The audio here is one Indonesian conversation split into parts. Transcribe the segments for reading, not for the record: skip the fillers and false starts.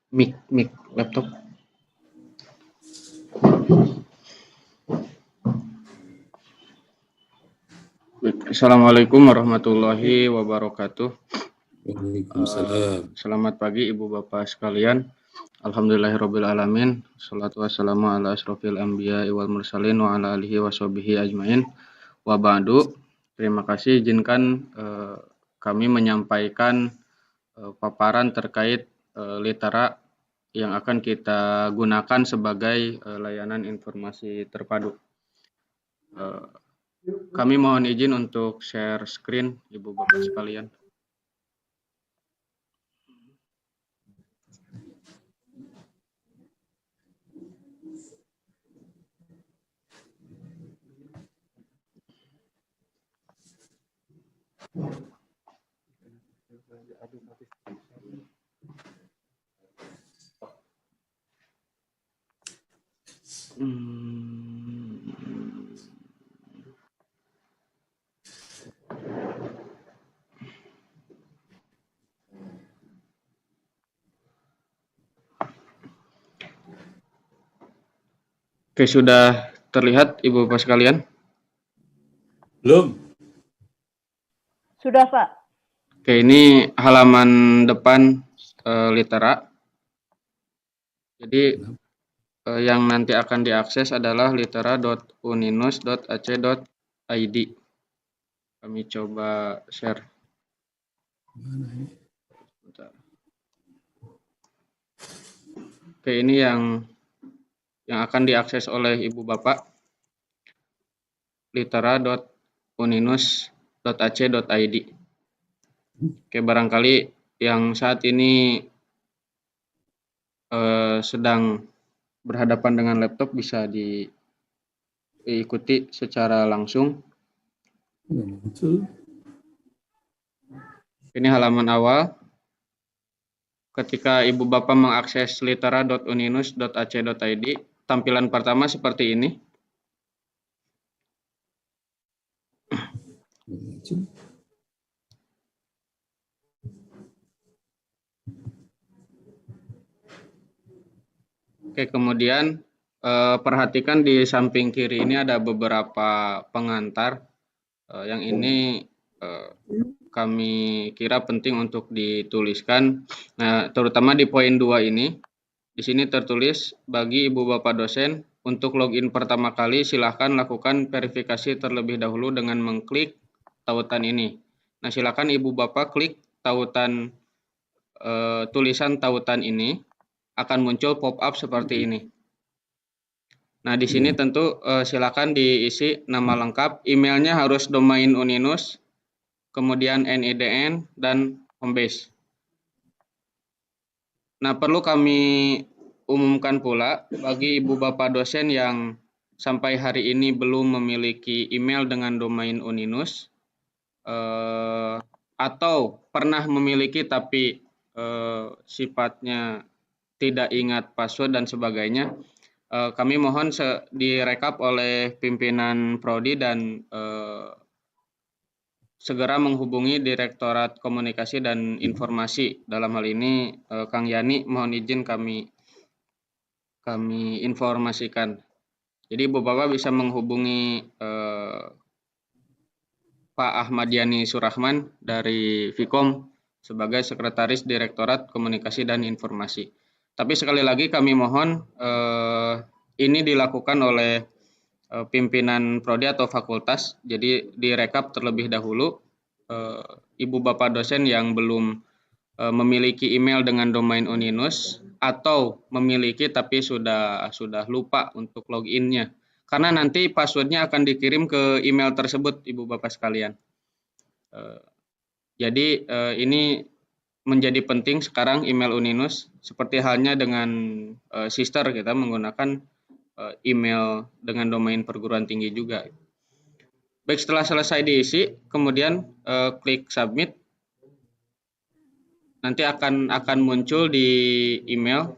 Mic laptop. Assalamualaikum warahmatullahi wabarakatuh. Waalaikumsalam. Selamat pagi Ibu Bapak sekalian. Alhamdulillahirabbil alamin. Shalatu wassalamu ala asrofil anbiya wal mursalin wa ala alihi washabihi ajmain. Wa ba'du. Terima kasih izinkan kami menyampaikan paparan terkait litera yang akan kita gunakan sebagai layanan informasi terpadu. Kami mohon izin untuk share screen, Ibu Bapak sekalian. Oke, sudah terlihat Ibu Bapak sekalian? Belum. Sudah, Pak. Oke, ini halaman depan litera. Jadi yang nanti akan diakses adalah litera.uninus.ac.id. Kami coba share. Bentar. Oke, ini yang akan diakses oleh Ibu Bapak. litera.uninus.ac.id. Oke, barangkali yang saat ini sedang berhadapan dengan laptop bisa diikuti secara langsung. Ini halaman awal. Ketika Ibu Bapak mengakses litera.uninus.ac.id, tampilan pertama seperti ini. Oke, kemudian perhatikan di samping kiri ini ada beberapa pengantar. Yang ini kami kira penting untuk dituliskan. Nah, terutama di poin 2 ini. Di sini tertulis, bagi Ibu Bapak dosen, untuk login pertama kali silahkan lakukan verifikasi terlebih dahulu dengan mengklik tautan ini. Nah, silakan Ibu Bapak klik tautan tulisan tautan ini, akan muncul pop-up seperti ini. Nah, di sini tentu silakan diisi nama lengkap, emailnya harus domain Uninus, kemudian NIDN, dan home base. Nah, perlu kami umumkan pula bagi Ibu Bapak dosen yang sampai hari ini belum memiliki email dengan domain Uninus, atau pernah memiliki tapi sifatnya tidak ingat password dan sebagainya, kami mohon direkap oleh pimpinan Prodi dan segera menghubungi Direktorat Komunikasi dan Informasi. Dalam hal ini Kang Yani, mohon izin kami informasikan. Jadi Ibu Bapak bisa menghubungi Pak Ahmad Yani Surahman dari Vkom sebagai Sekretaris Direktorat Komunikasi dan Informasi. Tapi sekali lagi kami mohon ini dilakukan oleh pimpinan prodi atau fakultas, jadi direkap terlebih dahulu Ibu Bapak dosen yang belum memiliki email dengan domain Uninus atau memiliki tapi sudah lupa untuk login-nya. Karena nanti passwordnya akan dikirim ke email tersebut, Ibu Bapak sekalian. Jadi ini menjadi penting sekarang email Uninus, seperti halnya dengan sister kita menggunakan email dengan domain perguruan tinggi juga. Baik, setelah selesai diisi, kemudian klik submit. Nanti akan muncul di email.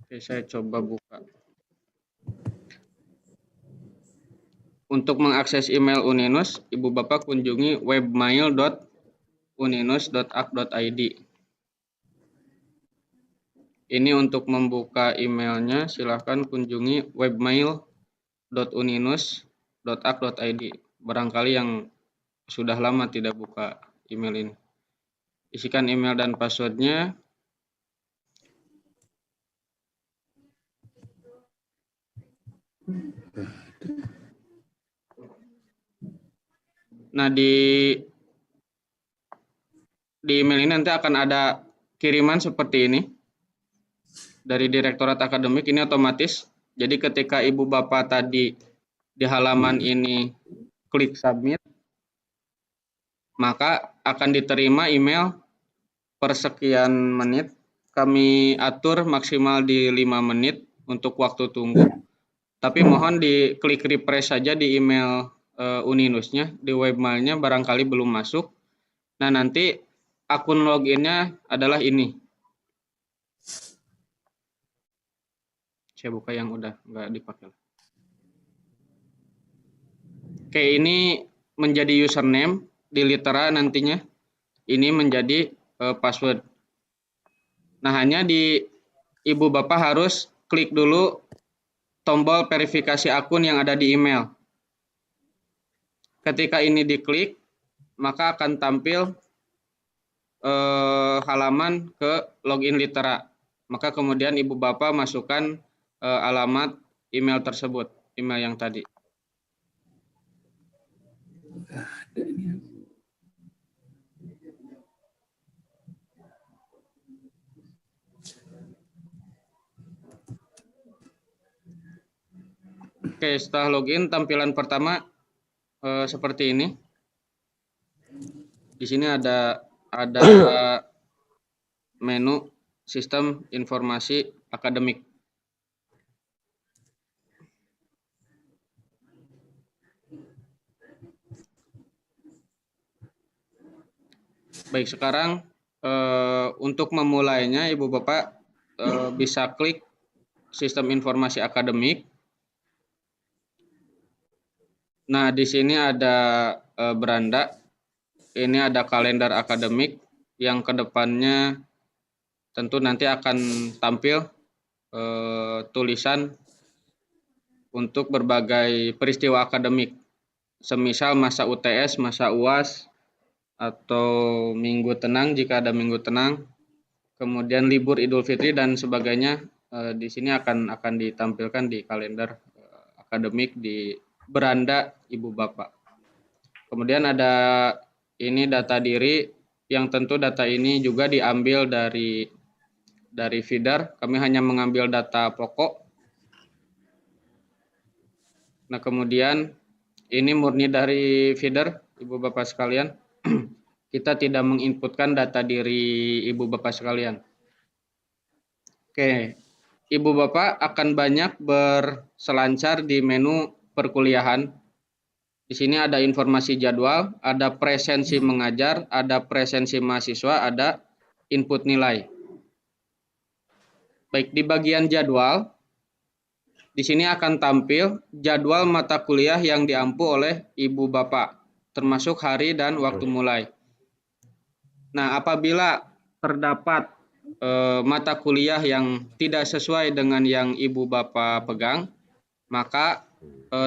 Oke, saya coba buka. Untuk mengakses email Uninus, Ibu Bapak kunjungi webmail.uninus.ac.id. uninus.ak.id. Ini untuk membuka emailnya, silahkan kunjungi webmail.uninus.ak.id. Barangkali yang sudah lama tidak buka email ini. Isikan email dan passwordnya. Nah, di email ini nanti akan ada kiriman seperti ini dari Direktorat Akademik. Ini otomatis. Jadi ketika Ibu Bapak tadi di halaman ini klik submit, maka akan diterima email per sekian menit. Kami atur maksimal di 5 menit untuk waktu tunggu. Tapi mohon diklik refresh saja di email Uninusnya, di webmailnya barangkali belum masuk. Nah, nanti akun loginnya adalah ini. Saya buka yang udah nggak dipakai. Oke, ini menjadi username di Litera nantinya. Ini menjadi password. Nah, hanya di Ibu Bapak harus klik dulu tombol verifikasi akun yang ada di email. Ketika ini diklik, maka akan tampil halaman ke login Litera. Maka kemudian Ibu Bapak masukkan alamat email tersebut, email yang tadi. Oke, setelah login tampilan pertama seperti ini. Di sini ada menu sistem informasi akademik. Baik, sekarang untuk memulainya Ibu Bapak bisa klik sistem informasi akademik. Nah, di sini ada beranda. Ini ada kalender akademik yang kedepannya tentu nanti akan tampil tulisan untuk berbagai peristiwa akademik, semisal masa UTS, masa UAS, atau minggu tenang jika ada minggu tenang, kemudian libur Idul Fitri dan sebagainya. Di sini akan ditampilkan di kalender akademik di beranda Ibu Bapak. Kemudian ada ini data diri, yang tentu data ini juga diambil dari feeder. Kami hanya mengambil data pokok. Nah, kemudian ini murni dari feeder, Ibu Bapak sekalian. Kita tidak menginputkan data diri Ibu Bapak sekalian. Oke, Ibu Bapak akan banyak berselancar di menu perkuliahan. Di sini ada informasi jadwal, ada presensi mengajar, ada presensi mahasiswa, ada input nilai. Baik, di bagian jadwal, di sini akan tampil jadwal mata kuliah yang diampu oleh Ibu Bapak, termasuk hari dan waktu mulai. Nah, apabila terdapat mata kuliah yang tidak sesuai dengan yang Ibu Bapak pegang, maka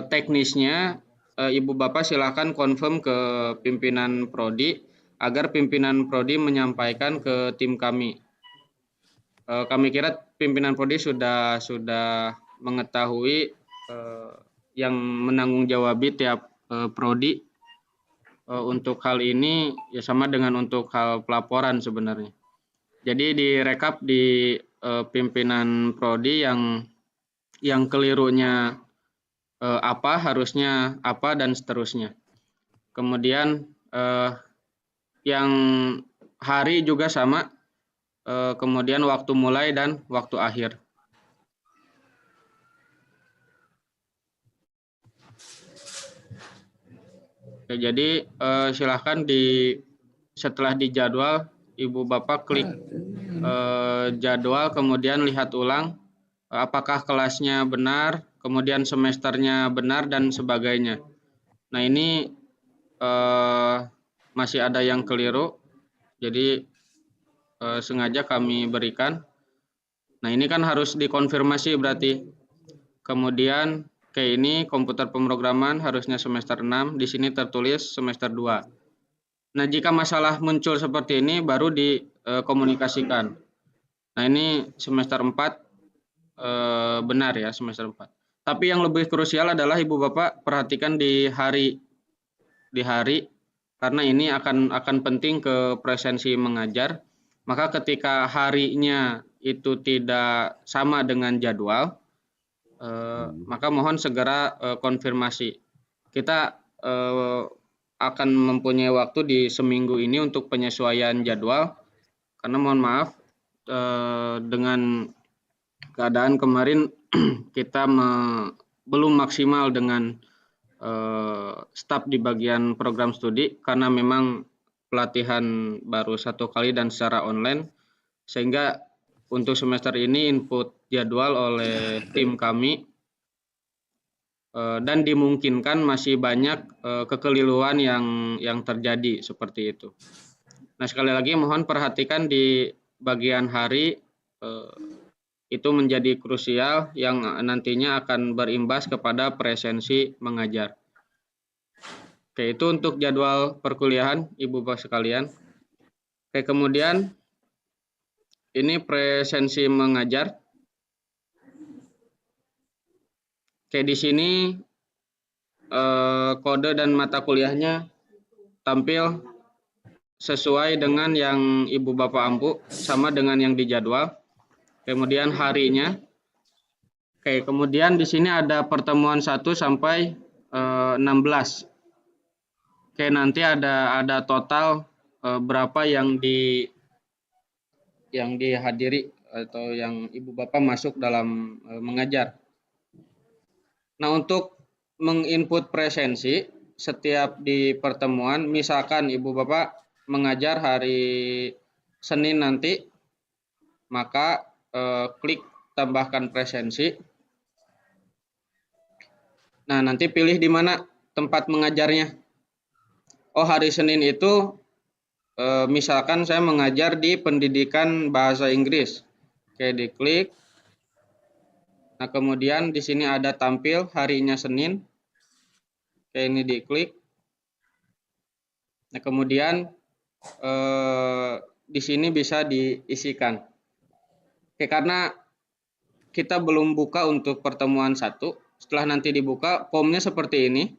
teknisnya Ibu Bapak silakan confirm ke pimpinan prodi agar pimpinan prodi menyampaikan ke tim kami. Kami kira pimpinan prodi sudah mengetahui yang menanggung jawabi tiap prodi. Untuk hal ini ya sama dengan untuk hal pelaporan sebenarnya. Jadi direkap di pimpinan prodi yang kelirunya apa, harusnya apa, dan seterusnya. Kemudian yang hari juga sama, kemudian waktu mulai dan waktu akhir. Oke, jadi silahkan setelah dijadwal, Ibu Bapak klik jadwal, kemudian lihat ulang apakah kelasnya benar, kemudian semesternya benar, dan sebagainya. Nah, ini masih ada yang keliru. Jadi sengaja kami berikan. Nah, ini kan harus dikonfirmasi berarti. Kemudian kayak ini komputer pemrograman harusnya semester 6, di sini tertulis semester 2. Nah, jika masalah muncul seperti ini baru dikomunikasikan. Nah, ini semester 4 benar ya, semester 4. Tapi yang lebih krusial adalah Ibu Bapak perhatikan di hari karena ini akan penting ke presensi mengajar. Maka ketika harinya itu tidak sama dengan jadwal, maka mohon segera konfirmasi. Kita akan mempunyai waktu di seminggu ini untuk penyesuaian jadwal, karena mohon maaf dengan keadaan kemarin kita belum maksimal dengan staf di bagian program studi, karena memang pelatihan baru 1 kali dan secara online, sehingga untuk semester ini input jadwal oleh tim kami dan dimungkinkan masih banyak kekeliruan yang terjadi seperti itu. Nah, sekali lagi mohon perhatikan di bagian hari, itu menjadi krusial yang nantinya akan berimbas kepada presensi mengajar. Oke, itu untuk jadwal perkuliahan Ibu Bapak sekalian. Oke, kemudian ini presensi mengajar. Oke, di sini kode dan mata kuliahnya tampil sesuai dengan yang Ibu Bapak ampu, sama dengan yang dijadwal. Kemudian harinya. Oke, kemudian di sini ada pertemuan 1 sampai 16. Oke, nanti ada total berapa yang dihadiri atau yang Ibu Bapak masuk dalam mengajar. Nah, untuk menginput presensi setiap di pertemuan, misalkan Ibu Bapak mengajar hari Senin nanti, maka klik tambahkan presensi. Nah, nanti pilih di mana tempat mengajarnya. Oh, hari Senin itu misalkan saya mengajar di pendidikan bahasa Inggris. Oke, diklik. Nah, kemudian di sini ada tampil harinya Senin. Oke, ini diklik. Nah, kemudian di sini bisa diisikan. Oke, karena kita belum buka untuk pertemuan 1. Setelah nanti dibuka, formnya seperti ini.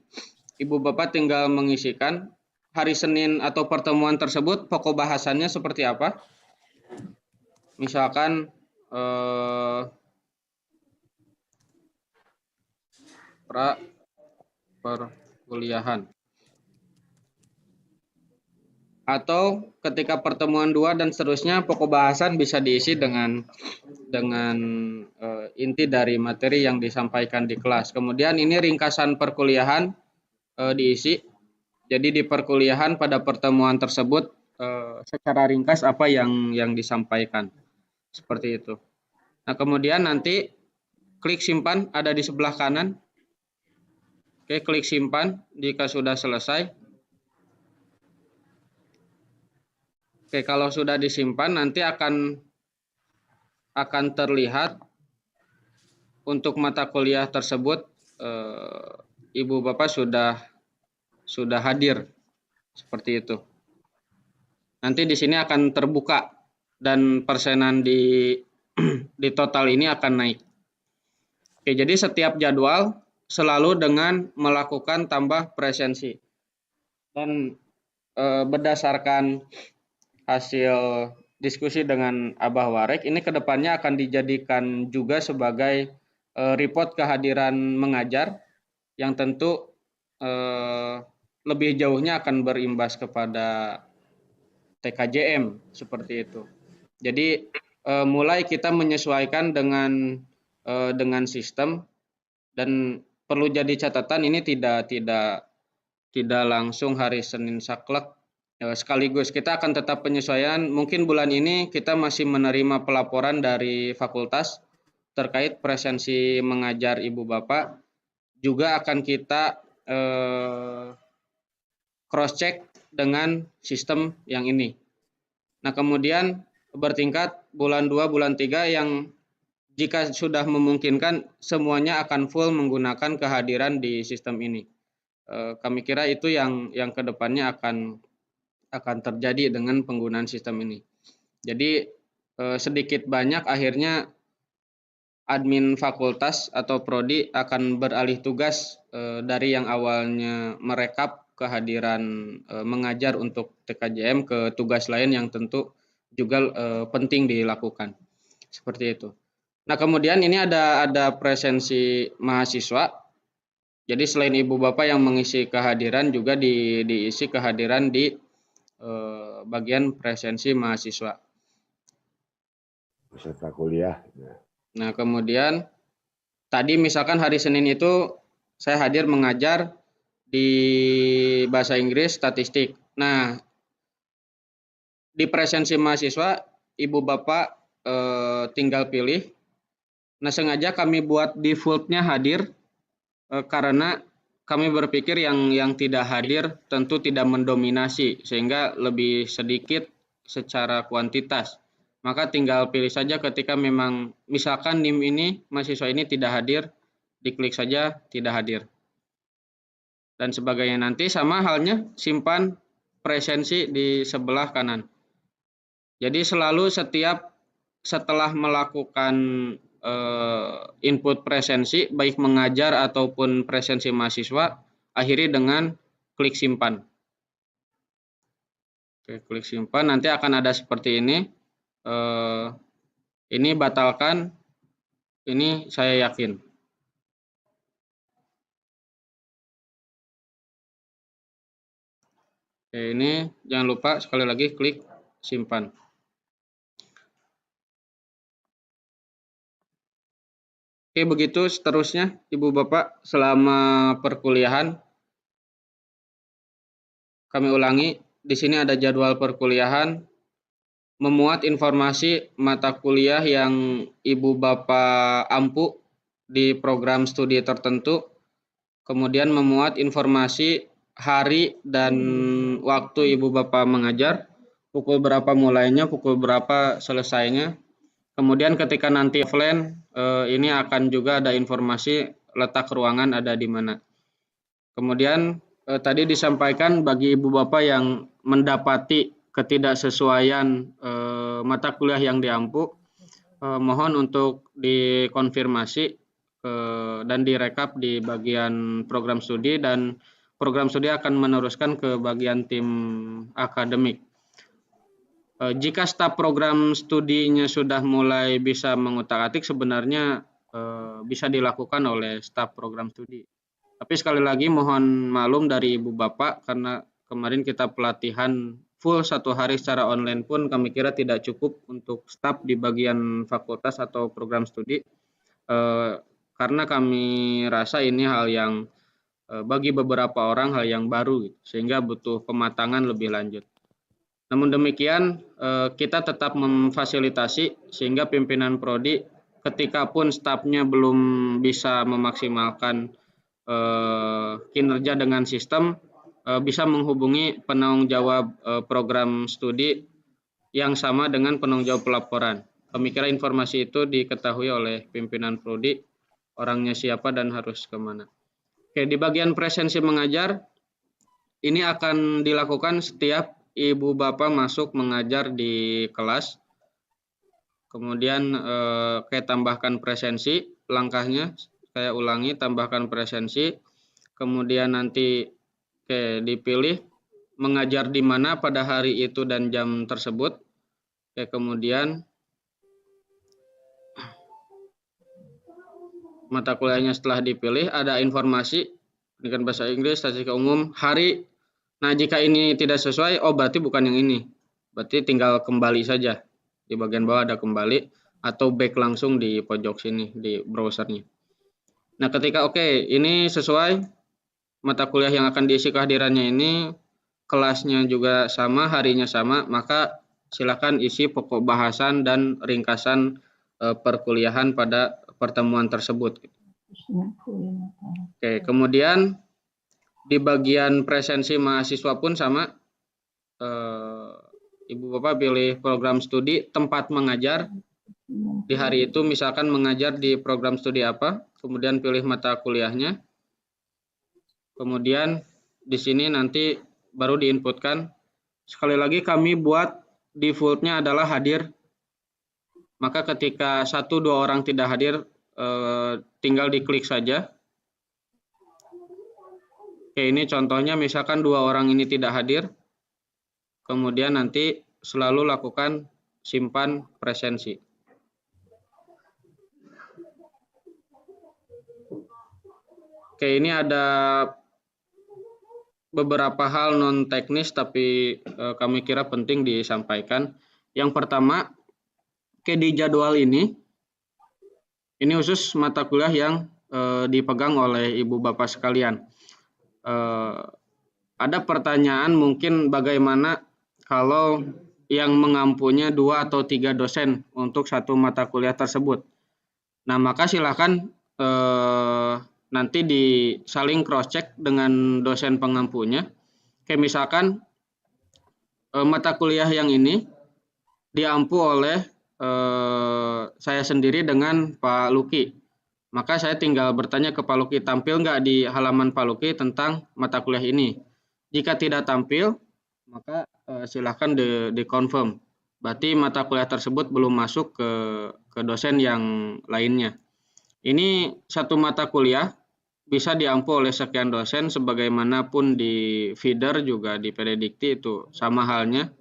Ibu Bapak tinggal mengisikan hari Senin atau pertemuan tersebut, pokok bahasannya seperti apa. Misalkan perkuliahan. Atau ketika pertemuan 2 dan seterusnya, pokok bahasan bisa diisi dengan inti dari materi yang disampaikan di kelas. Kemudian ini ringkasan perkuliahan diisi. Jadi di perkuliahan pada pertemuan tersebut secara ringkas apa yang disampaikan. Seperti itu. Nah, kemudian nanti klik simpan ada di sebelah kanan. Oke, klik simpan jika sudah selesai. Oke, kalau sudah disimpan nanti akan terlihat untuk mata kuliah tersebut Ibu Bapak sudah hadir seperti itu. Nanti di sini akan terbuka dan persenan di total ini akan naik. Oke, jadi setiap jadwal selalu dengan melakukan tambah presensi. Dan berdasarkan hasil diskusi dengan Abah Warek, ini kedepannya akan dijadikan juga sebagai report kehadiran mengajar yang tentu lebih jauhnya akan berimbas kepada TKJM seperti itu. Jadi mulai kita menyesuaikan dengan sistem, dan perlu jadi catatan ini tidak langsung hari Senin saklek sekaligus. Kita akan tetap penyesuaian. Mungkin bulan ini kita masih menerima pelaporan dari fakultas terkait presensi mengajar Ibu Bapak. Juga akan kita cross check dengan sistem yang ini. Nah, kemudian bertingkat bulan 2, bulan 3 yang jika sudah memungkinkan semuanya akan full menggunakan kehadiran di sistem ini. Kami kira itu yang kedepannya akan terjadi dengan penggunaan sistem ini. Jadi sedikit banyak akhirnya admin fakultas atau prodi akan beralih tugas dari yang awalnya merekap kehadiran mengajar untuk TKJM ke tugas lain yang tentu juga penting dilakukan. Seperti itu. Nah, kemudian ini ada presensi mahasiswa. Jadi selain ibu bapak yang mengisi kehadiran juga diisi kehadiran di bagian presensi mahasiswa. Peserta kuliah. Nah, kemudian tadi misalkan hari Senin itu saya hadir mengajar di bahasa Inggris statistik. Nah, di presensi mahasiswa ibu bapak tinggal pilih. Nah, sengaja kami buat defaultnya hadir karena kami berpikir yang tidak hadir tentu tidak mendominasi sehingga lebih sedikit secara kuantitas. Maka tinggal pilih saja ketika memang misalkan NIM ini mahasiswa ini tidak hadir, diklik saja tidak hadir. Dan sebagainya, nanti sama halnya simpan presensi di sebelah kanan. Jadi selalu setelah melakukan input presensi baik mengajar ataupun presensi mahasiswa, akhiri dengan klik simpan. Oke, klik simpan, nanti akan ada seperti ini. Ini batalkan, ini saya yakin. Oke, ini jangan lupa sekali lagi klik simpan. Oke, begitu seterusnya Ibu Bapak selama perkuliahan. Kami ulangi, di sini ada jadwal perkuliahan, memuat informasi mata kuliah yang Ibu Bapak ampu di program studi tertentu, kemudian memuat informasi hari dan waktu Ibu Bapak mengajar, pukul berapa mulainya, pukul berapa selesainya. Kemudian ketika nanti offline, ini akan juga ada informasi letak ruangan ada di mana. Kemudian tadi disampaikan bagi Ibu Bapak yang mendapati ketidaksesuaian mata kuliah yang diampu, mohon untuk dikonfirmasi dan direkap di bagian program studi, dan program studi akan meneruskan ke bagian tim akademik. Jika staf program studinya sudah mulai bisa mengutak-atik, sebenarnya bisa dilakukan oleh staf program studi. Tapi sekali lagi mohon maklum dari Ibu Bapak karena kemarin kita pelatihan full 1 hari secara online pun kami kira tidak cukup untuk staf di bagian fakultas atau program studi. Karena kami rasa ini hal yang bagi beberapa orang hal yang baru, sehingga butuh pematangan lebih lanjut. Namun demikian, kita tetap memfasilitasi sehingga pimpinan prodi ketika pun stafnya belum bisa memaksimalkan kinerja dengan sistem, bisa menghubungi penanggung jawab program studi yang sama dengan penanggung jawab pelaporan. Kami kira informasi itu diketahui oleh pimpinan prodi, orangnya siapa dan harus kemana. Oke, di bagian presensi mengajar, ini akan dilakukan setiap Ibu Bapak masuk mengajar di kelas. Kemudian kayak tambahkan presensi, langkahnya saya ulangi, tambahkan presensi. Kemudian nanti dipilih mengajar di mana pada hari itu dan jam tersebut. Kemudian mata kuliahnya setelah dipilih ada informasi dengan bahasa Inggris, statistika umum, hari. Nah, jika ini tidak sesuai, berarti bukan yang ini. Berarti tinggal kembali saja. Di bagian bawah ada kembali atau back langsung di pojok sini di browsernya. Nah, ketika ini sesuai, mata kuliah yang akan diisi kehadirannya ini, kelasnya juga sama, harinya sama, maka silakan isi pokok bahasan dan ringkasan perkuliahan pada pertemuan tersebut. Kemudian di bagian presensi mahasiswa pun sama, Ibu Bapak pilih program studi tempat mengajar. Di hari itu misalkan mengajar di program studi apa, kemudian pilih mata kuliahnya. Kemudian di sini nanti baru diinputkan. Sekali lagi kami buat defaultnya adalah hadir. Maka ketika 1-2 orang tidak hadir, tinggal diklik saja. Oke, ini contohnya misalkan 2 orang ini tidak hadir. Kemudian nanti selalu lakukan simpan presensi. Oke, ini ada beberapa hal non teknis tapi kami kira penting disampaikan. Yang pertama, di jadwal ini khusus mata kuliah yang dipegang oleh Ibu Bapak sekalian. Ada pertanyaan mungkin bagaimana kalau yang mengampunya 2 atau 3 dosen untuk satu mata kuliah tersebut. Nah, maka silakan nanti saling cross check dengan dosen pengampunya. Kayak misalkan mata kuliah yang ini diampu oleh saya sendiri dengan Pak Luki. Maka saya tinggal bertanya ke Pak Luki, tampil nggak di halaman Pak Luki tentang mata kuliah ini. Jika tidak tampil, maka silakan di-confirm. Berarti mata kuliah tersebut belum masuk ke dosen yang lainnya. Ini satu mata kuliah bisa diampu oleh sekian dosen, sebagaimanapun di feeder juga di PDDikti itu sama halnya.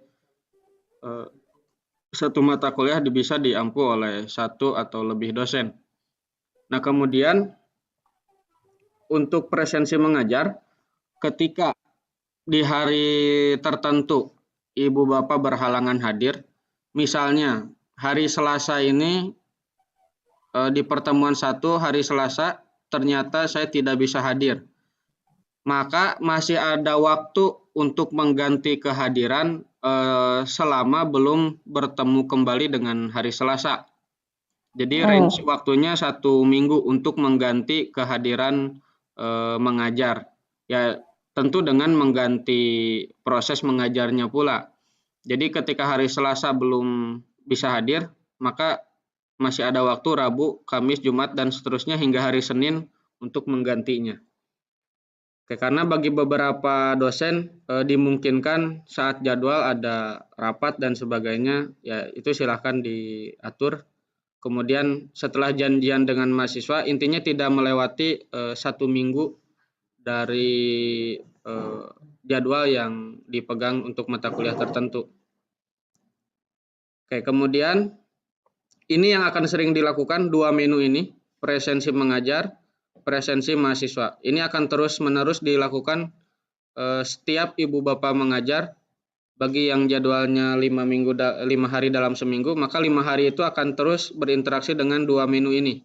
Satu mata kuliah bisa diampu oleh 1 atau lebih dosen. Nah, kemudian untuk presensi mengajar, ketika di hari tertentu Ibu Bapak berhalangan hadir, misalnya hari Selasa ini di pertemuan 1 hari Selasa ternyata saya tidak bisa hadir, maka masih ada waktu untuk mengganti kehadiran selama belum bertemu kembali dengan hari Selasa. Jadi range waktunya 1 minggu untuk mengganti kehadiran mengajar. Ya, tentu dengan mengganti proses mengajarnya pula. Jadi ketika hari Selasa belum bisa hadir, maka masih ada waktu Rabu, Kamis, Jumat, dan seterusnya hingga hari Senin untuk menggantinya. Oke, karena bagi beberapa dosen dimungkinkan saat jadwal ada rapat dan sebagainya, ya itu silahkan diatur. Kemudian setelah janjian dengan mahasiswa, intinya tidak melewati 1 minggu dari jadwal yang dipegang untuk mata kuliah tertentu. Oke, kemudian ini yang akan sering dilakukan 2 menu ini, presensi mengajar, presensi mahasiswa. Ini akan terus-menerus dilakukan setiap Ibu Bapak mengajar. Bagi yang jadwalnya 5 hari dalam seminggu, maka 5 hari itu akan terus berinteraksi dengan 2 menu ini.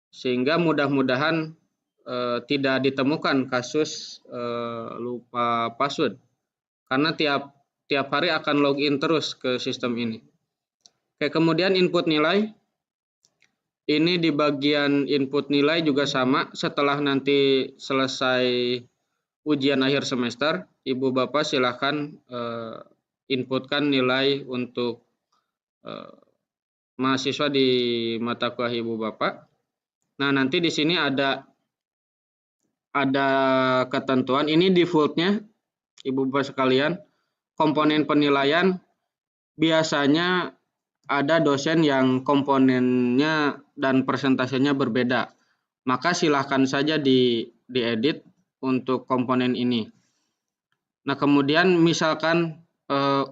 Sehingga mudah-mudahan tidak ditemukan kasus lupa password. Karena tiap hari akan login terus ke sistem ini. Oke, kemudian input nilai. Ini di bagian input nilai juga sama. Setelah nanti selesai ujian akhir semester, Ibu Bapak silakan inputkan nilai untuk mahasiswa di mata kuliah Ibu Bapak. Nah, nanti di sini ada ketentuan. Ini defaultnya, Ibu Bapak sekalian. Komponen penilaian biasanya ada dosen yang komponennya dan persentasenya berbeda. Maka silahkan saja diedit untuk komponen ini. Nah, kemudian misalkan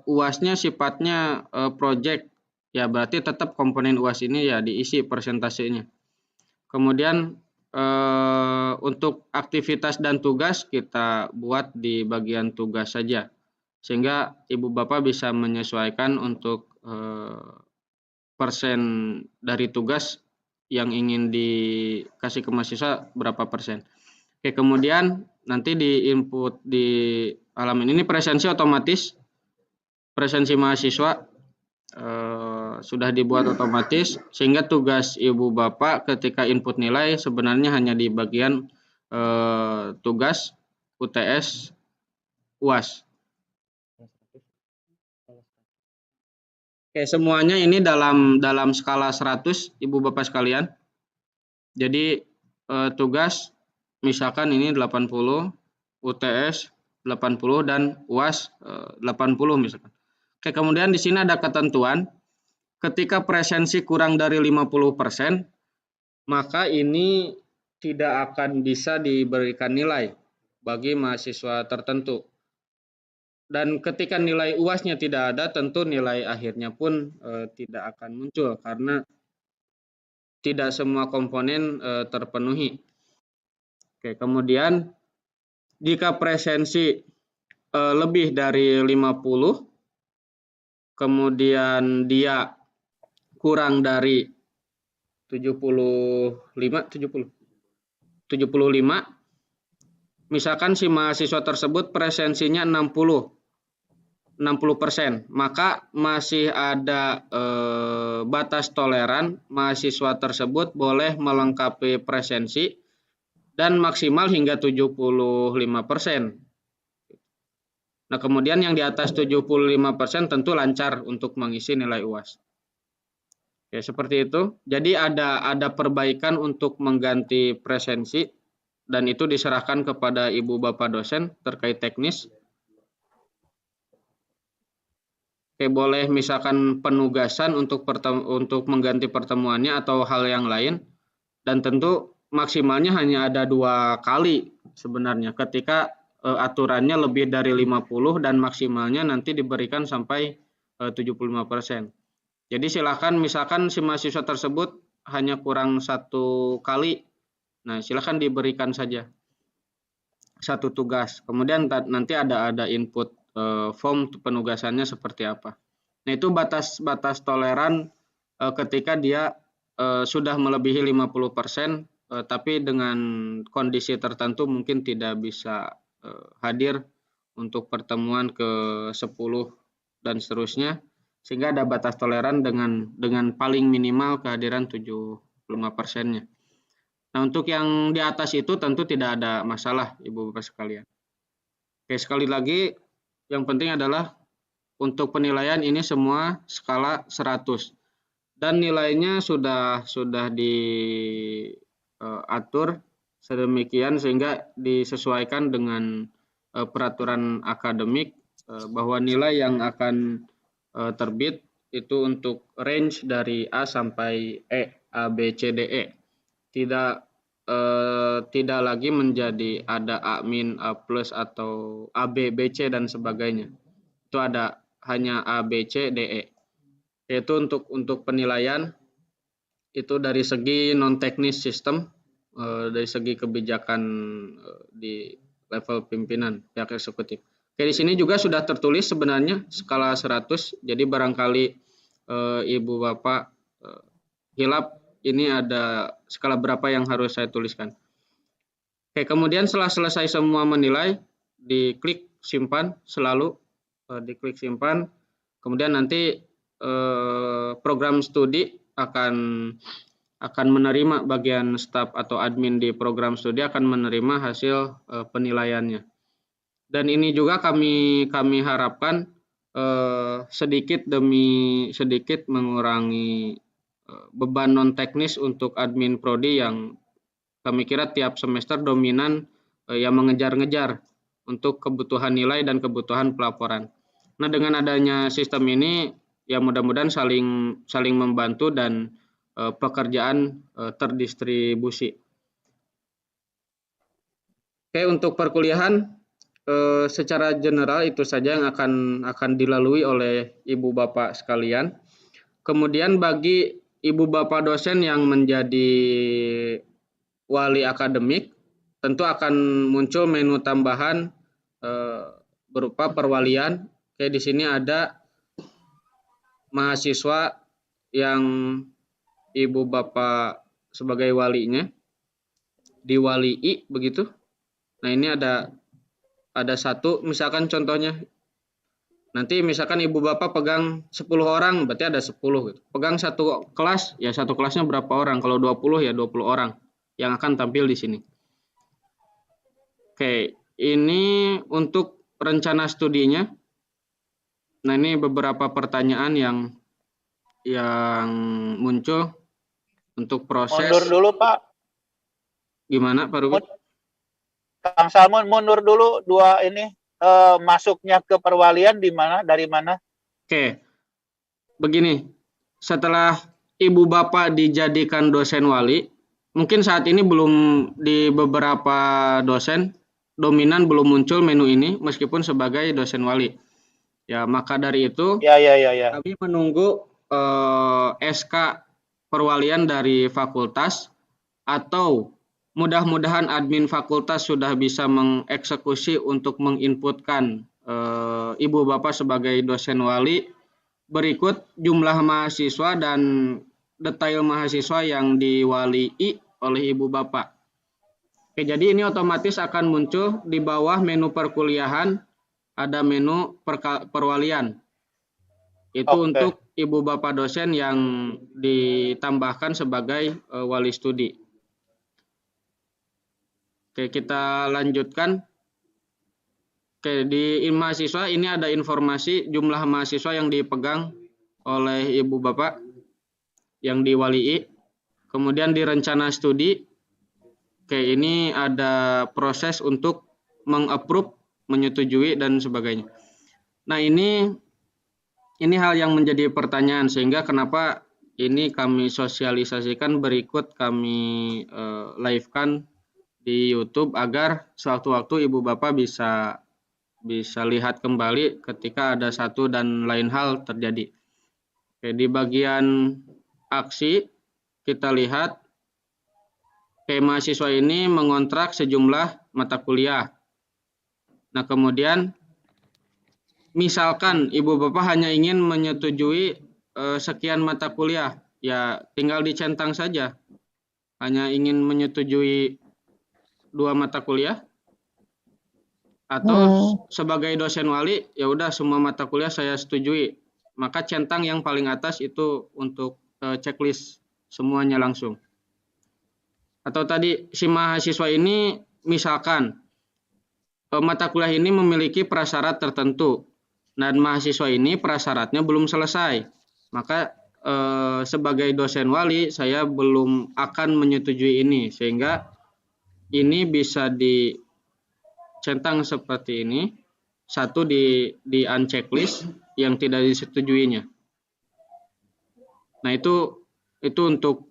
UAS-nya sifatnya project, ya berarti tetap komponen UAS ini ya diisi persentasenya. Kemudian untuk aktivitas dan tugas kita buat di bagian tugas saja. Sehingga Ibu Bapak bisa menyesuaikan untuk persen dari tugas yang ingin dikasih ke mahasiswa berapa persen. Oke, kemudian nanti di input di halaman ini presensi otomatis, presensi mahasiswa sudah dibuat otomatis, sehingga tugas Ibu Bapak ketika input nilai sebenarnya hanya di bagian tugas, UTS, UAS. Oke, semuanya ini dalam skala 100, Ibu Bapak sekalian. Jadi tugas misalkan ini 80, UTS 80 dan UAS 80 misalkan. Oke, kemudian di sini ada ketentuan ketika presensi kurang dari 50%, maka ini tidak akan bisa diberikan nilai bagi mahasiswa tertentu. Dan ketika nilai UAS-nya tidak ada, tentu nilai akhirnya pun tidak akan muncul karena tidak semua komponen terpenuhi. Oke, kemudian jika presensi lebih dari 50, kemudian dia kurang dari 75, misalkan si mahasiswa tersebut presensinya 60%, maka masih ada batas toleran mahasiswa tersebut boleh melengkapi presensi dan maksimal hingga 75%. Nah, kemudian yang di atas 75% tentu lancar untuk mengisi nilai UAS. Ya, seperti itu. Jadi ada perbaikan untuk mengganti presensi dan itu diserahkan kepada Ibu Bapak dosen terkait teknis. Oke, boleh misalkan penugasan untuk mengganti pertemuannya atau hal yang lain. Dan tentu maksimalnya hanya ada 2 kali sebenarnya ketika aturannya lebih dari 50 dan maksimalnya nanti diberikan sampai 75%. Jadi silakan misalkan si mahasiswa tersebut hanya kurang 1 kali, nah silakan diberikan saja 1 tugas. Kemudian nanti ada input form penugasannya seperti apa. Nah, itu batas toleran ketika dia sudah melebihi 50%, tapi dengan kondisi tertentu mungkin tidak bisa hadir untuk pertemuan ke-10 dan seterusnya, sehingga ada batas toleran dengan paling minimal kehadiran 75%-nya. Nah, untuk yang di atas itu tentu tidak ada masalah, Ibu Bapak sekalian. Oke, sekali lagi yang penting adalah untuk penilaian ini semua skala 100 dan nilainya sudah diatur sedemikian sehingga disesuaikan dengan peraturan akademik bahwa nilai yang akan terbit itu untuk range dari A sampai E, A, B, C, D, E. Tidak lagi menjadi ada A min, A plus atau A, B, B, C dan sebagainya. Itu ada hanya A, B, C, D, E. Yaitu untuk penilaian itu dari segi non teknis sistem, dari segi kebijakan di level pimpinan pihak eksekutif. Oke, di sini juga sudah tertulis sebenarnya skala 100. Jadi barangkali Ibu Bapak hilap ini ada skala berapa yang harus saya tuliskan. Oke, kemudian setelah selesai semua menilai, diklik simpan selalu, diklik simpan. Kemudian nanti program studi akan menerima bagian staf atau admin di program studi akan menerima hasil penilaiannya. Dan ini juga kami harapkan sedikit demi sedikit mengurangi beban non teknis untuk admin prodi yang kami kira tiap semester dominan yang mengejar-ngejar untuk kebutuhan nilai dan kebutuhan pelaporan. Nah, dengan adanya sistem ini ya mudah-mudahan saling membantu dan pekerjaan terdistribusi. Oke, untuk perkuliahan secara general itu saja yang akan dilalui oleh Ibu Bapak sekalian. Kemudian bagi Ibu Bapak dosen yang menjadi wali akademik, tentu akan muncul menu tambahan berupa perwalian. Oke, di sini ada mahasiswa yang Ibu Bapak sebagai walinya, diwalii begitu. Nah, ini ada satu, misalkan contohnya, nanti misalkan Ibu Bapak pegang 10 orang, berarti ada 10 gitu. Pegang satu kelas, ya satu kelasnya berapa orang? Kalau 20 ya 20 orang yang akan tampil di sini. Oke, ini untuk rencana studinya. Nah, ini beberapa pertanyaan yang yang muncul untuk proses. Mundur dulu, Pak. Gimana, Pak Ruby? Kang Salmon mundur dulu dua ini masuknya ke perwalian di mana, dari mana? Oke, begini, setelah ibu bapak dijadikan dosen wali, mungkin saat ini belum di beberapa dosen dominan belum muncul menu ini meskipun sebagai dosen wali. Ya, maka dari itu Ya. kami menunggu SK perwalian dari fakultas atau mudah-mudahan admin fakultas sudah bisa mengeksekusi untuk menginputkan ibu bapak sebagai dosen wali. Berikut jumlah mahasiswa dan detail mahasiswa yang diwalii oleh ibu bapak. Oke, jadi ini otomatis akan muncul di bawah menu perkuliahan, ada menu perwalian. Itu untuk ibu bapak dosen yang ditambahkan sebagai wali studi. Oke, kita lanjutkan. Oke, di mahasiswa ini ada informasi jumlah mahasiswa yang dipegang oleh ibu bapak yang diwalii. Kemudian di rencana studi, oke, ini ada proses untuk meng-approve, menyetujui dan sebagainya. Nah, ini hal yang menjadi pertanyaan sehingga kenapa ini kami sosialisasikan, berikut kami live-kan di YouTube agar sewaktu-waktu ibu bapak bisa lihat kembali ketika ada satu dan lain hal terjadi. Oke, di bagian aksi kita lihat mahasiswa ini mengontrak sejumlah mata kuliah. Nah, kemudian misalkan ibu bapak hanya ingin menyetujui sekian mata kuliah, ya tinggal dicentang saja. Hanya ingin menyetujui 2 mata kuliah, atau sebagai dosen wali ya udah semua mata kuliah saya setujui, maka centang yang paling atas itu untuk checklist semuanya langsung. Atau tadi si mahasiswa ini misalkan mata kuliah ini memiliki prasyarat tertentu dan mahasiswa ini prasyaratnya belum selesai, maka sebagai dosen wali saya belum akan menyetujui ini, sehingga ini bisa dicentang seperti ini, satu di unchecklist yang tidak disetujuinya. Nah, itu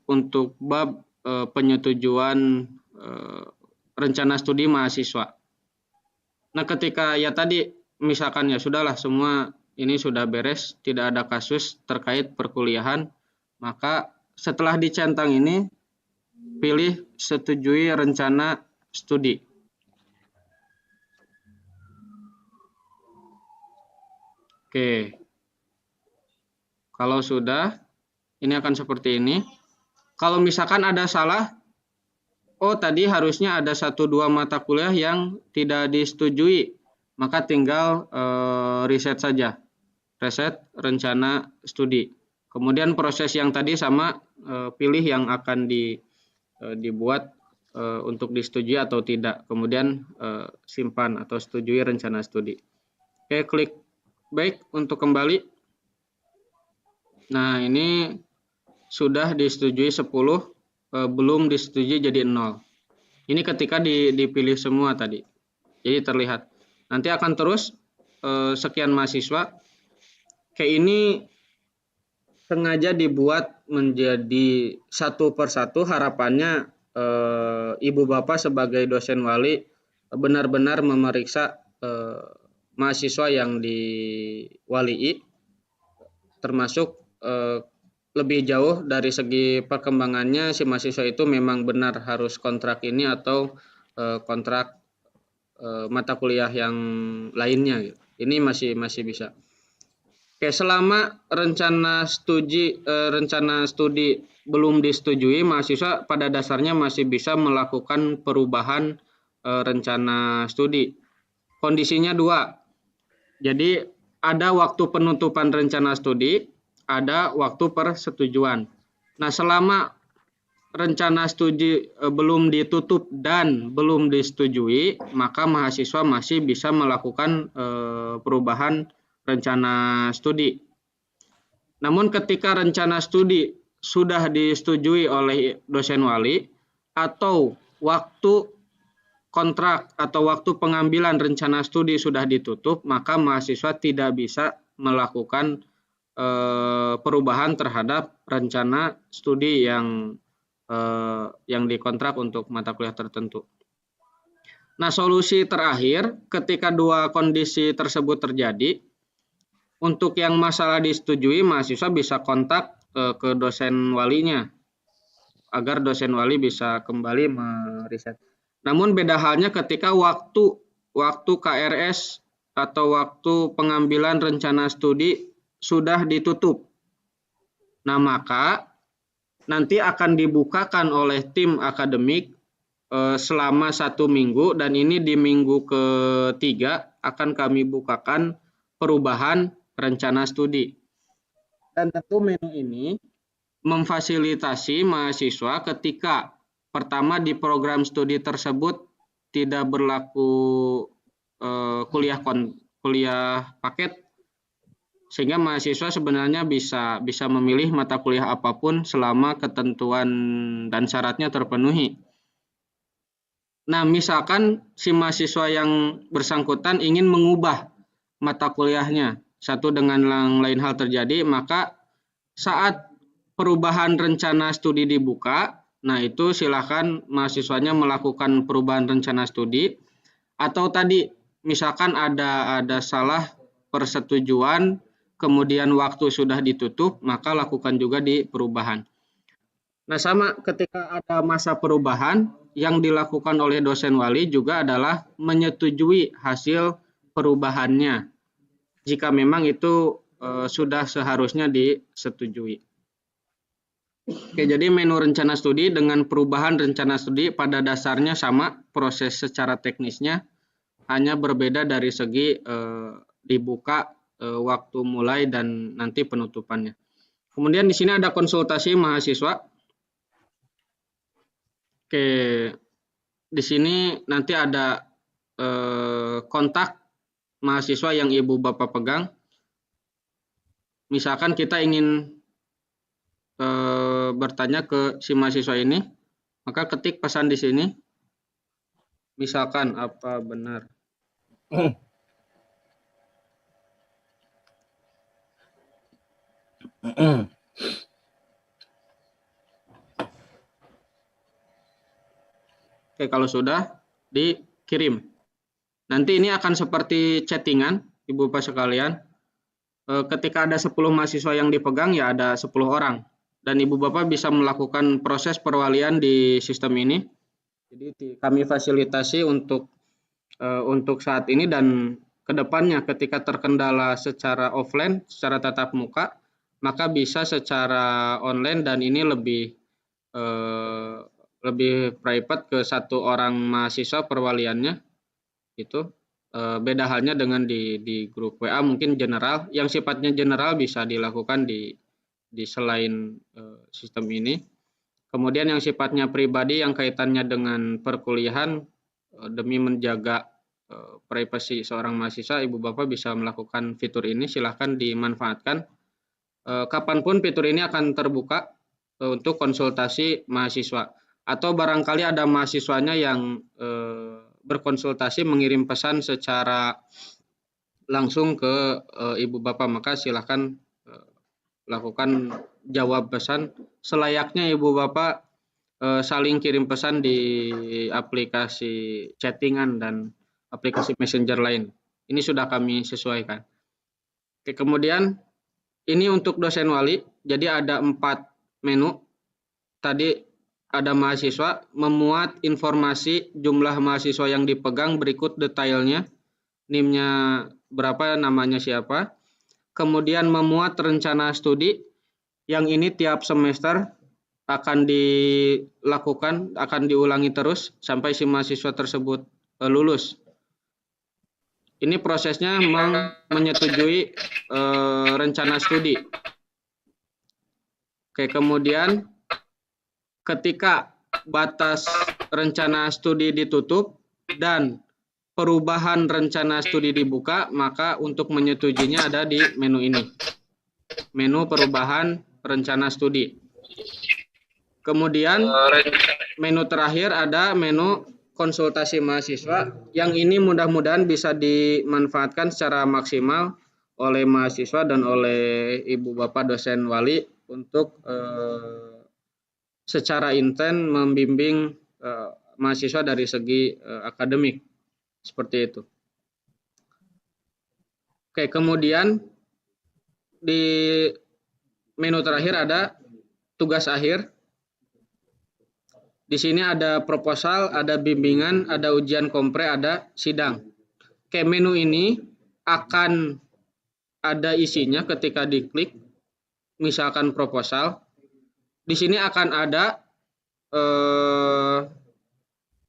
untuk bab penyetujuan rencana studi mahasiswa. Nah, ketika ya tadi misalkan ya sudahlah semua ini sudah beres, tidak ada kasus terkait perkuliahan, maka setelah dicentang ini pilih setujui rencana studi. Oke. Kalau sudah, ini akan seperti ini. Kalau misalkan ada salah, tadi harusnya ada 1-2 mata kuliah yang tidak disetujui, maka tinggal reset saja. Reset rencana studi. Kemudian proses yang tadi sama, pilih yang akan dibuat untuk disetujui atau tidak. Kemudian simpan atau setujui rencana studi. Oke, klik back untuk kembali. Nah, ini sudah disetujui 10, belum disetujui jadi 0. Ini ketika dipilih semua tadi. Jadi terlihat. Nanti akan terus sekian mahasiswa. Kayak ini sengaja dibuat menjadi satu persatu, harapannya ibu bapak sebagai dosen wali benar-benar memeriksa mahasiswa yang diwalii, termasuk lebih jauh dari segi perkembangannya si mahasiswa itu memang benar harus kontrak ini atau kontrak mata kuliah yang lainnya. Ini masih bisa. Oke, selama rencana studi belum disetujui, mahasiswa pada dasarnya masih bisa melakukan perubahan rencana studi. Kondisinya 2. Jadi ada waktu penutupan rencana studi, ada waktu persetujuan. Nah, selama rencana studi belum ditutup dan belum disetujui, maka mahasiswa masih bisa melakukan perubahan rencana studi. Namun ketika rencana studi sudah disetujui oleh dosen wali atau waktu kontrak atau waktu pengambilan rencana studi sudah ditutup, maka mahasiswa tidak bisa melakukan perubahan terhadap rencana studi yang dikontrak untuk mata kuliah tertentu. Nah, solusi terakhir ketika dua kondisi tersebut terjadi, untuk yang masalah disetujui, mahasiswa bisa kontak ke dosen walinya agar dosen wali bisa kembali meriset. Namun beda halnya ketika waktu KRS atau waktu pengambilan rencana studi sudah ditutup. Nah, maka nanti akan dibukakan oleh tim akademik selama 1 minggu, dan ini di minggu ketiga akan kami bukakan perubahan rencana studi. Dan tentu menu ini memfasilitasi mahasiswa ketika pertama di program studi tersebut tidak berlaku kuliah paket, sehingga mahasiswa sebenarnya bisa memilih mata kuliah apapun selama ketentuan dan syaratnya terpenuhi. Nah, misalkan si mahasiswa yang bersangkutan ingin mengubah mata kuliahnya, satu dengan lain hal terjadi, maka saat perubahan rencana studi dibuka, nah itu silakan mahasiswanya melakukan perubahan rencana studi, atau tadi misalkan ada salah persetujuan, kemudian waktu sudah ditutup, maka lakukan juga di perubahan. Nah, sama ketika ada masa perubahan, yang dilakukan oleh dosen wali juga adalah menyetujui hasil perubahannya, jika memang itu sudah seharusnya disetujui. Oke, jadi menu rencana studi dengan perubahan rencana studi pada dasarnya sama, proses secara teknisnya hanya berbeda dari segi dibuka, waktu mulai, dan nanti penutupannya. Kemudian di sini ada konsultasi mahasiswa. Oke, di sini nanti ada kontak mahasiswa yang Ibu Bapak pegang. Misalkan kita ingin bertanya ke si mahasiswa ini, maka ketik pesan di sini. Misalkan apa benar? Oke, kalau sudah dikirim. Nanti ini akan seperti chattingan, Ibu Bapak sekalian. Ketika ada 10 mahasiswa yang dipegang, ya ada 10 orang. Dan Ibu Bapak bisa melakukan proses perwalian di sistem ini. Jadi kami fasilitasi untuk saat ini dan kedepannya ketika terkendala secara offline, secara tatap muka, maka bisa secara online, dan ini lebih private ke 1 orang mahasiswa perwaliannya. Itu beda halnya dengan di grup WA mungkin general, yang sifatnya general bisa dilakukan di selain sistem ini. Kemudian yang sifatnya pribadi yang kaitannya dengan perkuliahan, demi menjaga privasi seorang mahasiswa, Ibu Bapak bisa melakukan fitur ini, silahkan dimanfaatkan. Kapanpun fitur ini akan terbuka untuk konsultasi mahasiswa, atau barangkali ada mahasiswanya yang berkonsultasi mengirim pesan secara langsung ke Ibu Bapak, maka silahkan lakukan jawab pesan selayaknya Ibu Bapak saling kirim pesan di aplikasi chattingan dan aplikasi messenger lain. Ini sudah kami sesuaikan. Oke, kemudian ini untuk dosen wali, jadi ada 4 menu. Tadi ada mahasiswa, memuat informasi jumlah mahasiswa yang dipegang berikut detailnya, NIM-nya berapa, namanya siapa. Kemudian memuat rencana studi, yang ini tiap semester akan dilakukan, akan diulangi terus sampai si mahasiswa tersebut lulus. Ini prosesnya menyetujui rencana studi. Oke, kemudian ketika batas rencana studi ditutup dan perubahan rencana studi dibuka, maka untuk menyetujuinya ada di menu ini. menu perubahan rencana studi. Kemudian menu terakhir ada menu konsultasi mahasiswa, yang ini mudah-mudahan bisa dimanfaatkan secara maksimal oleh mahasiswa dan oleh Ibu Bapak dosen wali untuk secara intens membimbing mahasiswa dari segi akademik. Seperti itu. Oke, kemudian di menu terakhir ada tugas akhir. Di sini ada proposal, ada bimbingan, ada ujian kompre, ada sidang. Oke, menu ini akan ada isinya ketika diklik, misalkan proposal. Di sini akan ada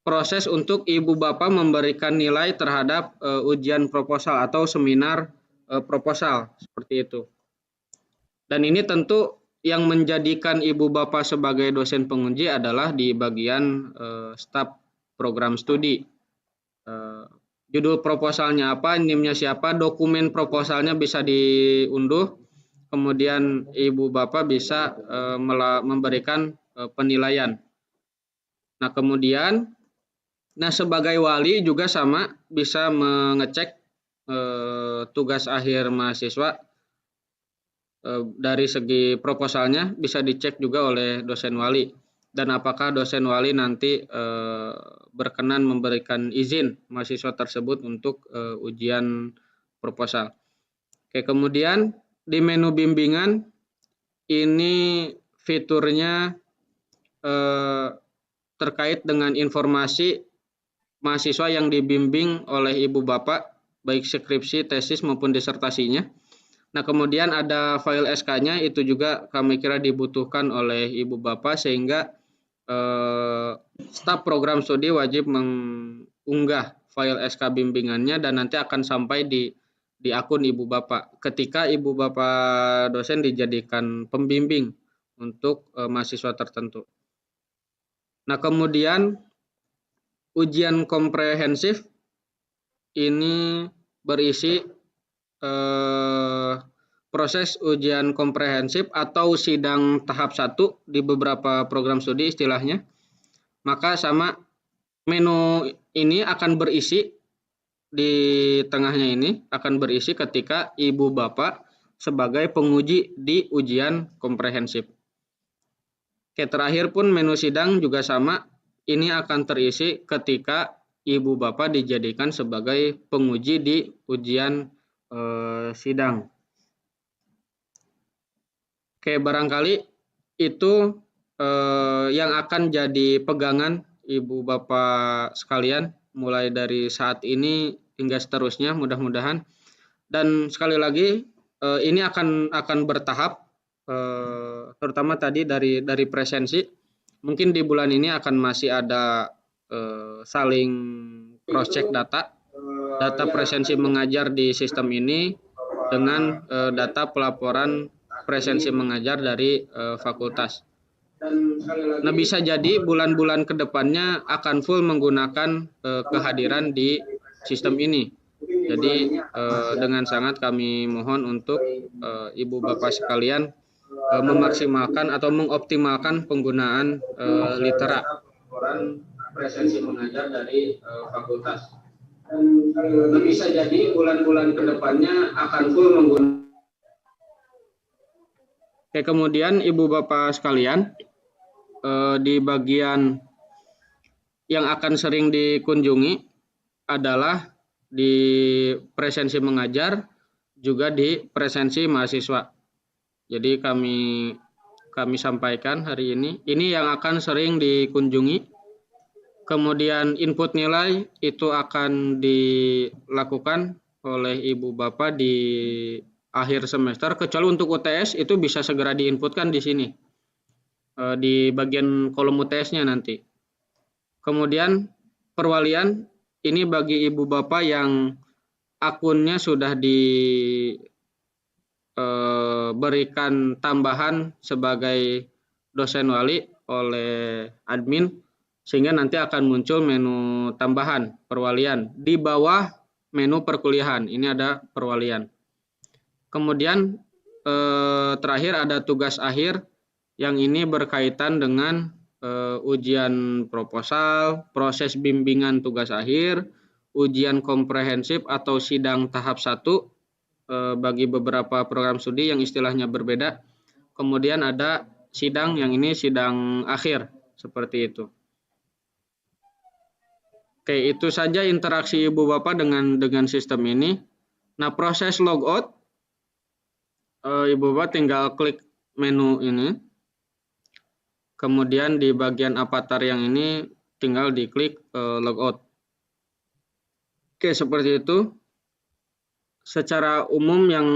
proses untuk Ibu Bapak memberikan nilai terhadap ujian proposal atau seminar proposal, seperti itu. Dan ini tentu yang menjadikan Ibu Bapak sebagai dosen penguji adalah di bagian staf program studi. Judul proposalnya apa, NIM-nya siapa, dokumen proposalnya bisa diunduh, kemudian Ibu Bapak bisa memberikan penilaian. Nah, kemudian sebagai wali juga sama, bisa mengecek tugas akhir mahasiswa dari segi proposalnya, bisa dicek juga oleh dosen wali. Dan apakah dosen wali nanti berkenan memberikan izin mahasiswa tersebut untuk ujian proposal. Oke, kemudian di menu bimbingan ini fiturnya terkait dengan informasi mahasiswa yang dibimbing oleh Ibu Bapak, baik skripsi, tesis maupun disertasinya. Nah, kemudian ada file SK-nya, itu juga kami kira dibutuhkan oleh Ibu Bapak, sehingga staf program studi wajib mengunggah file SK bimbingannya dan nanti akan sampai di akun Ibu Bapak ketika Ibu Bapak dosen dijadikan pembimbing untuk mahasiswa tertentu. Nah, kemudian ujian komprehensif ini berisi proses ujian komprehensif atau sidang tahap 1 di beberapa program studi istilahnya. Maka sama menu ini akan berisi, di tengahnya ini akan berisi ketika Ibu Bapak sebagai penguji di ujian komprehensif. Oke, terakhir pun menu sidang juga sama, ini akan terisi ketika Ibu Bapak dijadikan sebagai penguji di ujian sidang. Oke, barangkali itu yang akan jadi pegangan Ibu Bapak sekalian mulai dari saat ini hingga seterusnya, mudah-mudahan. Dan sekali lagi ini akan bertahap, terutama tadi dari presensi. Mungkin di bulan ini akan masih ada saling cross check data presensi mengajar di sistem ini dengan data pelaporan presensi mengajar dari fakultas. Nah, bisa jadi bulan-bulan kedepannya akan full menggunakan kehadiran di sistem ini. Jadi dengan sangat kami mohon untuk Ibu Bapak sekalian memaksimalkan atau mengoptimalkan penggunaan litera presensi mengajar dari fakultas. Dan bisa jadi bulan-bulan kedepannya akan full menggunakan. Oke, kemudian Ibu Bapak sekalian, di bagian yang akan sering dikunjungi adalah di presensi mengajar, juga di presensi mahasiswa. Jadi kami sampaikan hari ini yang akan sering dikunjungi. Kemudian input nilai itu akan dilakukan oleh Ibu Bapak di akhir semester, kecuali untuk UTS itu bisa segera diinputkan di sini, di bagian kolom UTS-nya nanti. Kemudian perwalian ini bagi Ibu Bapak yang akunnya sudah diberikan tambahan sebagai dosen wali oleh admin, sehingga nanti akan muncul menu tambahan perwalian di bawah menu perkuliahan. Ini ada perwalian. Kemudian terakhir ada tugas akhir yang ini berkaitan dengan ujian proposal, proses bimbingan tugas akhir, ujian komprehensif atau sidang tahap 1 bagi beberapa program studi yang istilahnya berbeda. Kemudian ada sidang yang ini sidang akhir seperti itu. Oke, itu saja interaksi Ibu Bapak dengan sistem ini. Nah, proses logout, Ibu Bapak tinggal klik menu ini. Kemudian di bagian avatar yang ini tinggal diklik logout. Oke, seperti itu. Secara umum yang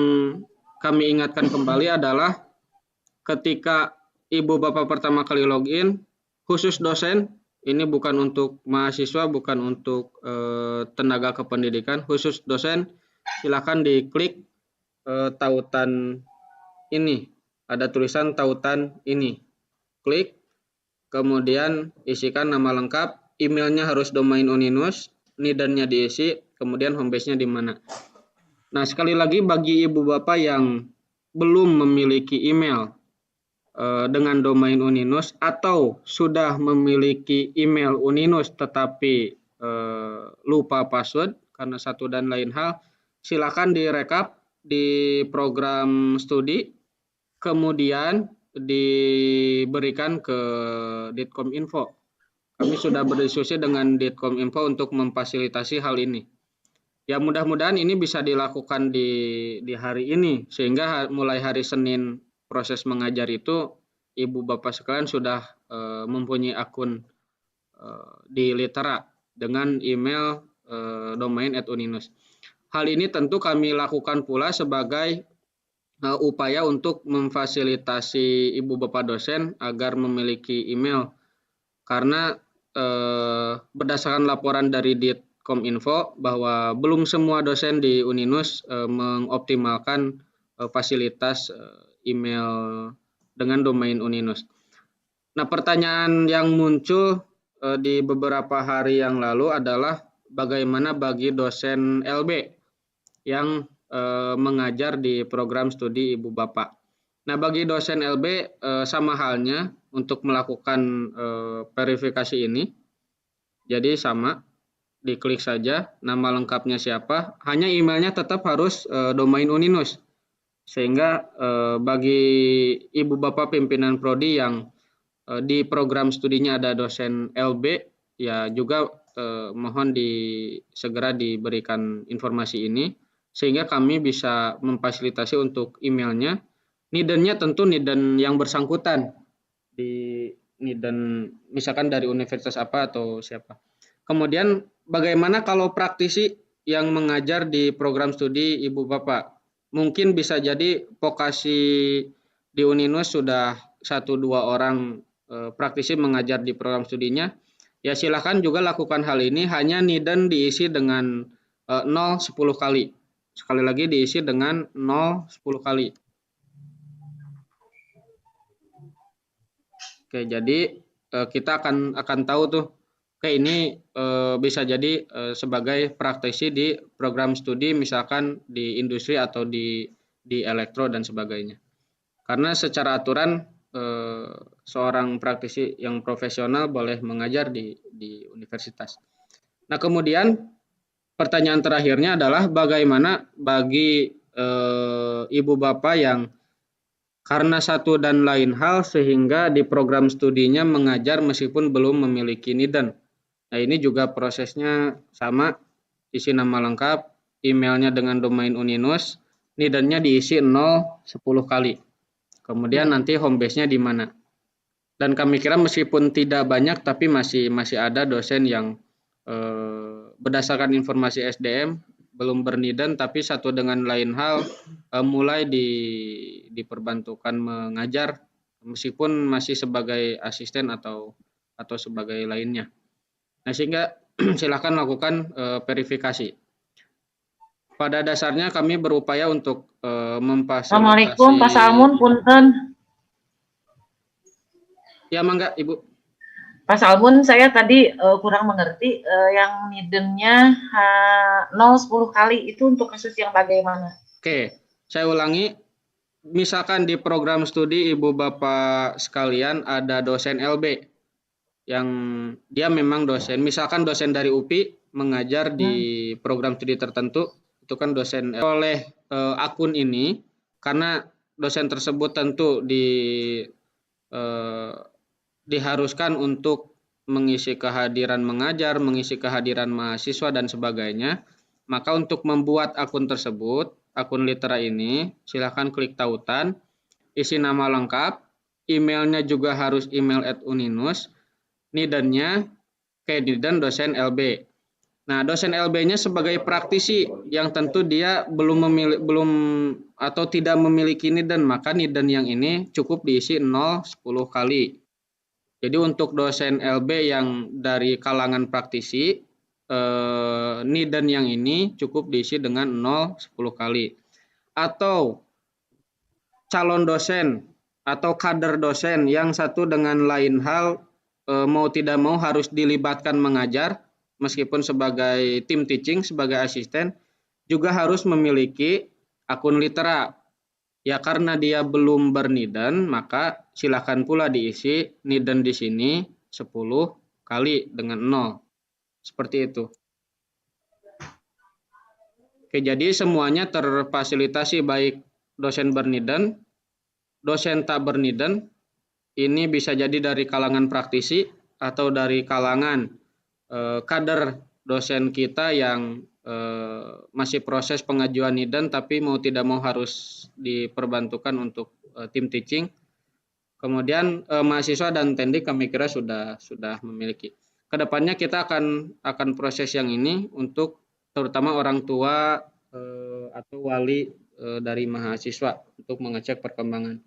kami ingatkan kembali adalah ketika Ibu Bapak pertama kali login, khusus dosen, ini bukan untuk mahasiswa, bukan untuk tenaga kependidikan, khusus dosen, silakan diklik tautan ini. Ada tulisan tautan ini. Klik, kemudian isikan nama lengkap, emailnya harus domain Uninus, nidannya diisi, kemudian homepage-nya di mana. Nah, sekali lagi bagi Ibu Bapak yang belum memiliki email dengan domain Uninus atau sudah memiliki email Uninus tetapi lupa password karena satu dan lain hal, silakan direkap di program studi, kemudian diberikan ke Ditkominfo. Kami sudah berdiskusi dengan Ditkominfo untuk memfasilitasi hal ini. Ya, mudah-mudahan ini bisa dilakukan di hari ini, sehingga mulai hari Senin proses mengajar itu Ibu Bapak sekalian sudah mempunyai akun di Litera dengan email domain @uninus. Hal ini tentu kami lakukan pula sebagai upaya untuk memfasilitasi Ibu Bapak dosen agar memiliki email, karena berdasarkan laporan dari Ditkominfo bahwa belum semua dosen di Uninus mengoptimalkan fasilitas email dengan domain Uninus. Nah, pertanyaan yang muncul di beberapa hari yang lalu adalah bagaimana bagi dosen LB yang mengajar di program studi Ibu Bapak. Nah, bagi dosen LB sama halnya untuk melakukan verifikasi ini. Jadi sama, diklik saja nama lengkapnya siapa, hanya emailnya tetap harus domain Uninus. Sehingga bagi Ibu Bapak pimpinan prodi yang di program studinya ada dosen LB, ya juga mohon segera diberikan informasi ini sehingga kami bisa memfasilitasi untuk emailnya. Nidennya tentu niden yang bersangkutan, di niden misalkan dari universitas apa atau siapa. Kemudian bagaimana kalau praktisi yang mengajar di program studi Ibu Bapak? Mungkin bisa jadi vokasi di Uninus sudah 1-2 orang praktisi mengajar di program studinya. Ya, silakan juga lakukan hal ini, hanya niden diisi dengan 0-10 kali. Sekali lagi diisi dengan 0-10 kali. Oke, jadi kita akan tahu tuh, oke ini bisa jadi sebagai praktisi di program studi misalkan di industri atau di elektro dan sebagainya. Karena secara aturan seorang praktisi yang profesional boleh mengajar di universitas. Nah, kemudian pertanyaan terakhirnya adalah bagaimana bagi Ibu Bapak yang karena satu dan lain hal sehingga di program studinya mengajar meskipun belum memiliki niden. Nah, ini juga prosesnya sama, isi nama lengkap, emailnya dengan domain Uninus, nidennya diisi 0-10 kali. Kemudian nanti homebase-nya di mana. Dan kami kira meskipun tidak banyak tapi masih ada dosen yang berdasarkan informasi SDM belum berniden tapi satu dengan lain hal mulai diperbantukan mengajar meskipun masih sebagai asisten atau sebagai lainnya. Nah, sehingga silakan lakukan verifikasi. Pada dasarnya kami berupaya untuk memfasilitasi. Assalamualaikum, Pak Salmun, punten. Ya, mangga, Ibu. Pak Salmun, saya tadi kurang mengerti yang nidennya 0-10 kali itu untuk kasus yang bagaimana? Oke, saya ulangi. misalkan di program studi Ibu Bapak sekalian ada dosen LB yang dia memang dosen, misalkan dosen dari UPI mengajar di program studi tertentu, itu kan dosen oleh akun ini, karena dosen tersebut tentu diharuskan untuk mengisi kehadiran mengajar, mengisi kehadiran mahasiswa dan sebagainya. Maka untuk membuat akun tersebut, akun Litera ini, silakan klik tautan, isi nama lengkap, emailnya juga harus email @uninus, nidannya kayak nidan dosen LB. Nah, dosen LB-nya sebagai praktisi yang tentu dia belum atau tidak memiliki nidan, maka nidan yang ini cukup diisi 0-10 kali. Jadi untuk dosen LB yang dari kalangan praktisi, nidan yang ini cukup diisi dengan 0-10 kali. Atau calon dosen atau kader dosen yang satu dengan lain hal mau tidak mau harus dilibatkan mengajar, meskipun sebagai tim teaching, sebagai asisten, juga harus memiliki akun Litera. Ya karena dia belum bernidan, maka silakan pula diisi nidan di sini 10 kali dengan 0. Seperti itu. Oke, jadi semuanya terfasilitasi, baik dosen bernidan, dosen tak bernidan. Ini bisa jadi dari kalangan praktisi atau dari kalangan kader dosen kita yang masih proses pengajuan nidan tapi mau tidak mau harus diperbantukan untuk tim teaching. Kemudian mahasiswa dan tendik kami kira sudah memiliki. Kedepannya kita akan proses yang ini untuk terutama orang tua atau wali dari mahasiswa untuk mengecek perkembangan.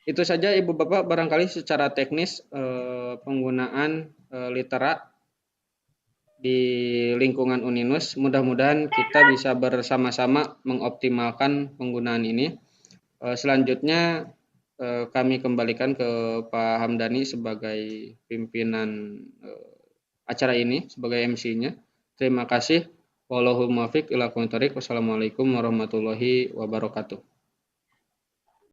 Itu saja Ibu Bapak barangkali secara teknis penggunaan Litera di lingkungan Uninus. Mudah-mudahan kita bisa bersama-sama mengoptimalkan penggunaan ini. Selanjutnya kami kembalikan ke Pak Hamdani sebagai pimpinan acara ini, sebagai MC-nya. Terima kasih. Wallahul muwaffiq ila aqwamit thoriq. Wassalamualaikum warahmatullahi wabarakatuh.